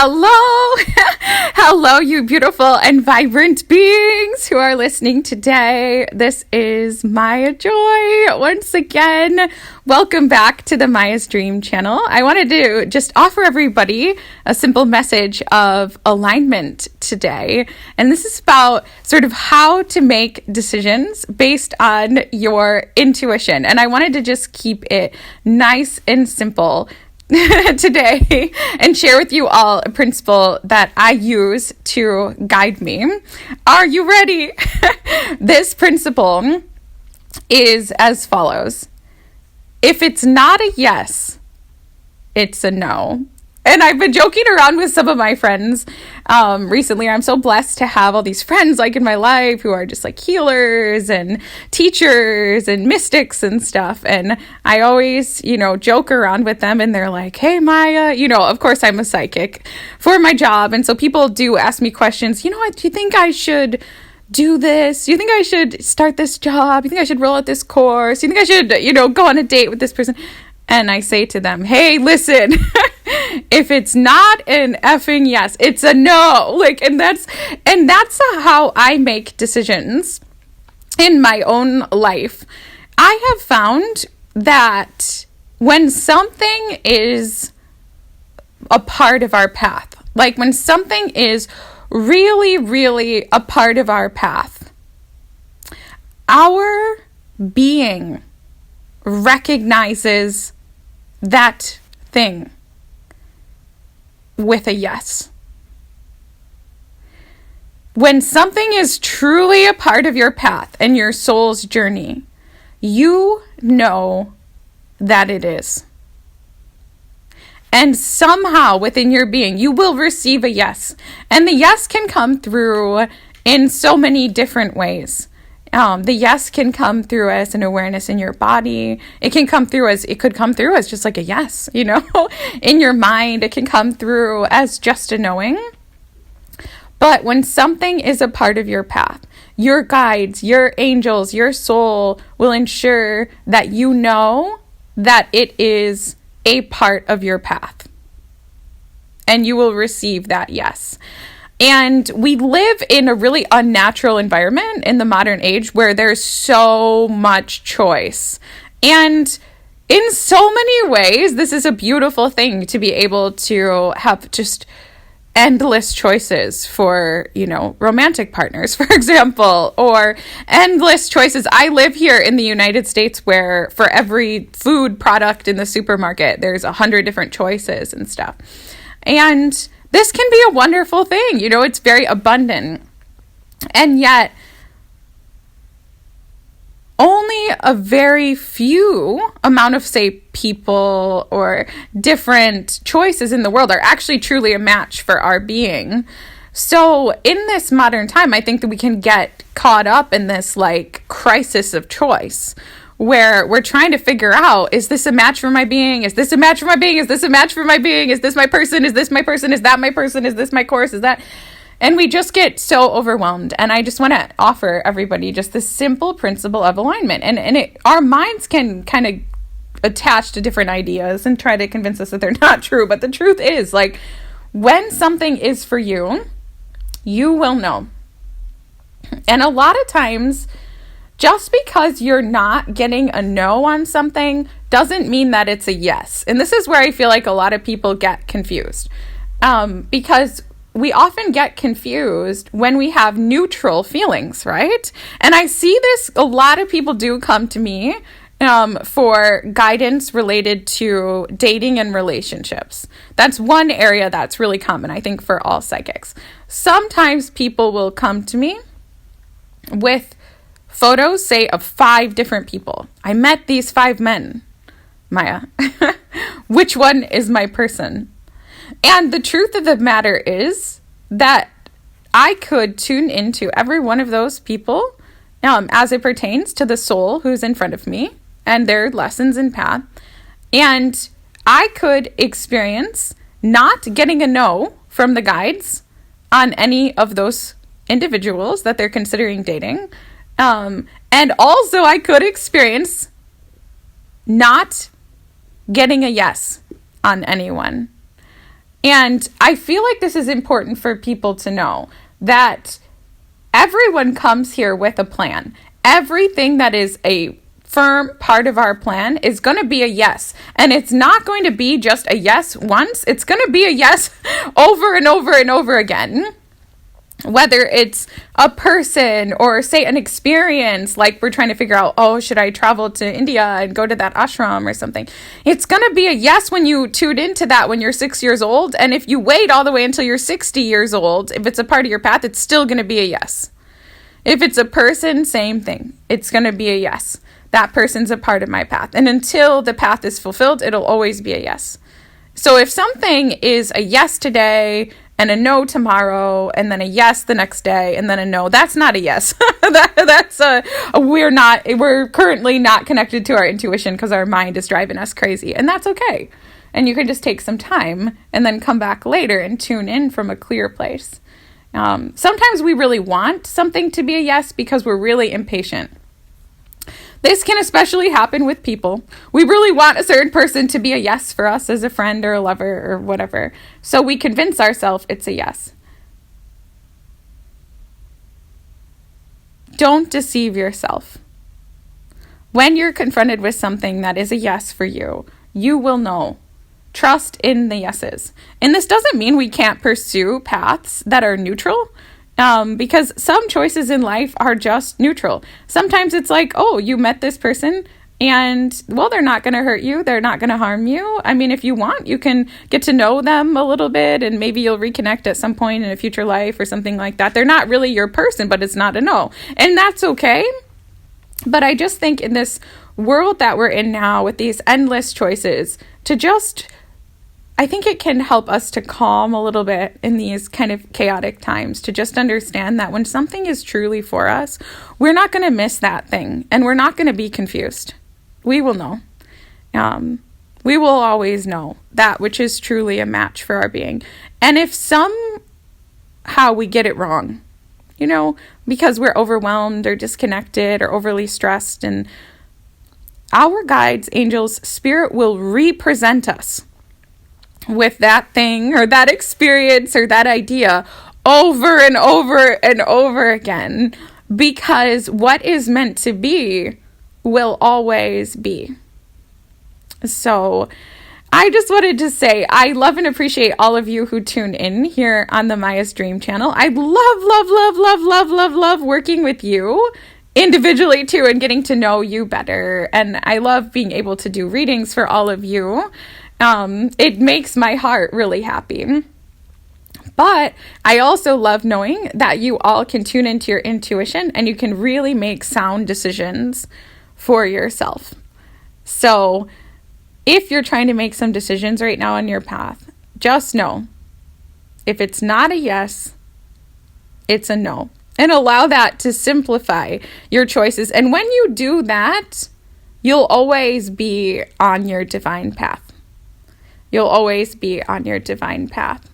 Hello. Hello, you beautiful and vibrant beings who are listening today. This is Maya Joy. Once again, welcome back to the Maya's Dream channel. I wanted to just offer everybody a simple message of alignment today. And this is about sort of how to make decisions based on your intuition. And I wanted to just keep it nice and simple today and share with you all a principle that I use to guide me. Are you ready? This principle is as follows. If it's not a yes, it's a no. And I've been joking around with some of my friends recently. I'm so blessed to have all these friends like in my life who are just like healers and teachers and mystics and stuff. And I always, joke around with them and they're like, hey, Maya, of course I'm a psychic for my job. And so people do ask me questions, do you think I should do this? Do you think I should start this job? Do you think I should roll out this course? Do you think I should, go on a date with this person? And I say to them, hey, listen, if it's not an effing yes, it's a no. And that's how I make decisions in my own life. I have found that when something is a part of our path, like when something is really, really a part of our path, our being recognizes that thing with a yes. When something is truly a part of your path and your soul's journey, you know that it is. And somehow within your being, you will receive a yes. And the yes can come through in so many different ways. The yes can come through as an awareness in your body. It could come through as just like a yes, in your mind. It can come through as just a knowing. But when something is a part of your path, your guides, your angels, your soul will ensure that you know that it is a part of your path. And you will receive that yes. And we live in a really unnatural environment in the modern age where there's so much choice. And in so many ways, this is a beautiful thing to be able to have just endless choices for, romantic partners, for example, or endless choices. I live here in the United States where for every food product in the supermarket, there's 100 different choices and stuff. And this can be a wonderful thing. It's very abundant. And yet, only a very few amount of, say, people or different choices in the world are actually truly a match for our being. So in this modern time, I think that we can get caught up in this crisis of choice, where we're trying to figure out, is this a match for my being? Is this a match for my being? Is this a match for my being? Is this my person? Is this my person? Is that my person? Is this my course? Is that? And we just get so overwhelmed. And I just want to offer everybody just this simple principle of alignment. And our minds can kind of attach to different ideas and try to convince us that they're not true. But the truth is, when something is for you, you will know. And a lot of times, just because you're not getting a no on something doesn't mean that it's a yes. And this is where I feel like a lot of people get confused. Because we often get confused when we have neutral feelings, right? And I see this, a lot of people do come to me for guidance related to dating and relationships. That's one area that's really common, I think, for all psychics. Sometimes people will come to me with photos, say, of 5 different people. I met these 5 men, Maya. Which one is my person? And the truth of the matter is that I could tune into every one of those people as it pertains to the soul who's in front of me and their lessons and path. And I could experience not getting a no from the guides on any of those individuals that they're considering dating. And also I could experience not getting a yes on anyone. And I feel like this is important for people to know that everyone comes here with a plan. Everything that is a firm part of our plan is going to be a yes. And it's not going to be just a yes once. It's going to be a yes over and over and over again. Whether it's a person or, say, an experience, like we're trying to figure out, oh, should I travel to India and go to that ashram or something? It's going to be a yes when you tune into that when you're 6 years old. And if you wait all the way until you're 60 years old, if it's a part of your path, it's still going to be a yes. If it's a person, same thing. It's going to be a yes. That person's a part of my path. And until the path is fulfilled, it'll always be a yes. So if something is a yes today and a no tomorrow, and then a yes the next day, and then a no, that's not a yes. We're currently not connected to our intuition because our mind is driving us crazy, and that's okay. And you can just take some time and then come back later and tune in from a clear place. Sometimes we really want something to be a yes because we're really impatient. This can especially happen with people. We really want a certain person to be a yes for us as a friend or a lover or whatever. So we convince ourselves it's a yes. Don't deceive yourself. When you're confronted with something that is a yes for you, you will know. Trust in the yeses. And this doesn't mean we can't pursue paths that are neutral. Because some choices in life are just neutral. Sometimes it's like, oh, you met this person and, well, they're not going to hurt you. They're not going to harm you. I mean, if you want, you can get to know them a little bit and maybe you'll reconnect at some point in a future life or something like that. They're not really your person, but it's not a no. And that's okay. But I just think in this world that we're in now with these endless choices, I think it can help us to calm a little bit in these kind of chaotic times, to just understand that when something is truly for us, we're not going to miss that thing and we're not going to be confused. We will know. We will always know that which is truly a match for our being. And if somehow we get it wrong, because we're overwhelmed or disconnected or overly stressed, and our guides, angels, spirit will represent us with that thing or that experience or that idea over and over and over again, because what is meant to be will always be. So I just wanted to say I love and appreciate all of you who tune in here on the Maya's Dream channel. I love working with you individually too and getting to know you better. And I love being able to do readings for all of you. It makes my heart really happy. But I also love knowing that you all can tune into your intuition and you can really make sound decisions for yourself. So if you're trying to make some decisions right now on your path, just know if it's not a yes, it's a no. And allow that to simplify your choices. And when you do that, you'll always be on your divine path. You'll always be on your divine path.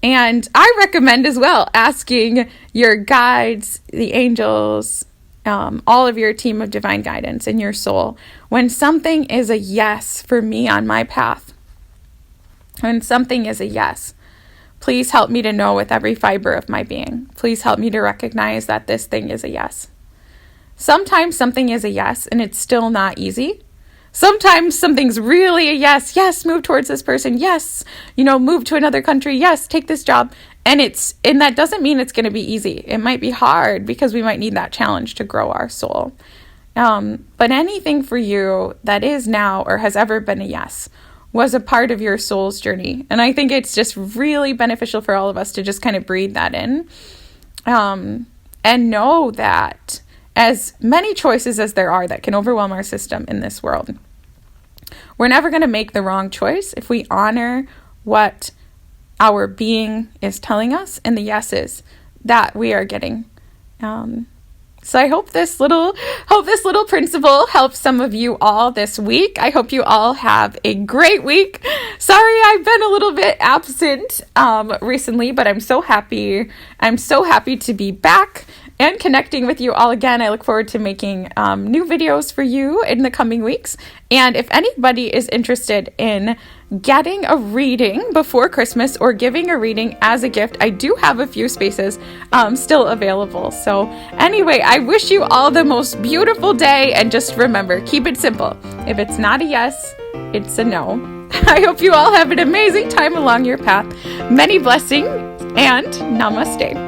And I recommend as well asking your guides, the angels, all of your team of divine guidance and your soul, when something is a yes for me on my path, when something is a yes, please help me to know with every fiber of my being. Please help me to recognize that this thing is a yes. Sometimes something is a yes and it's still not easy. Sometimes something's really a yes. Yes, move towards this person. Yes, move to another country. Yes, take this job. And that doesn't mean it's going to be easy. It might be hard because we might need that challenge to grow our soul. But anything for you that is now or has ever been a yes was a part of your soul's journey. And I think it's just really beneficial for all of us to just kind of breathe that in. And know that as many choices as there are that can overwhelm our system in this world, we're never going to make the wrong choice if we honor what our being is telling us and the yeses that we are getting. So I hope this little principle helps some of you all this week. I hope you all have a great week. Sorry, I've been a little bit absent recently, but I'm so happy. I'm so happy to be back and connecting with you all again. I look forward to making new videos for you in the coming weeks. And if anybody is interested in getting a reading before Christmas or giving a reading as a gift, I do have a few spaces still available. So anyway, I wish you all the most beautiful day, and just remember, keep it simple. If it's not a yes, it's a no. I hope you all have an amazing time along your path. Many blessings and namaste.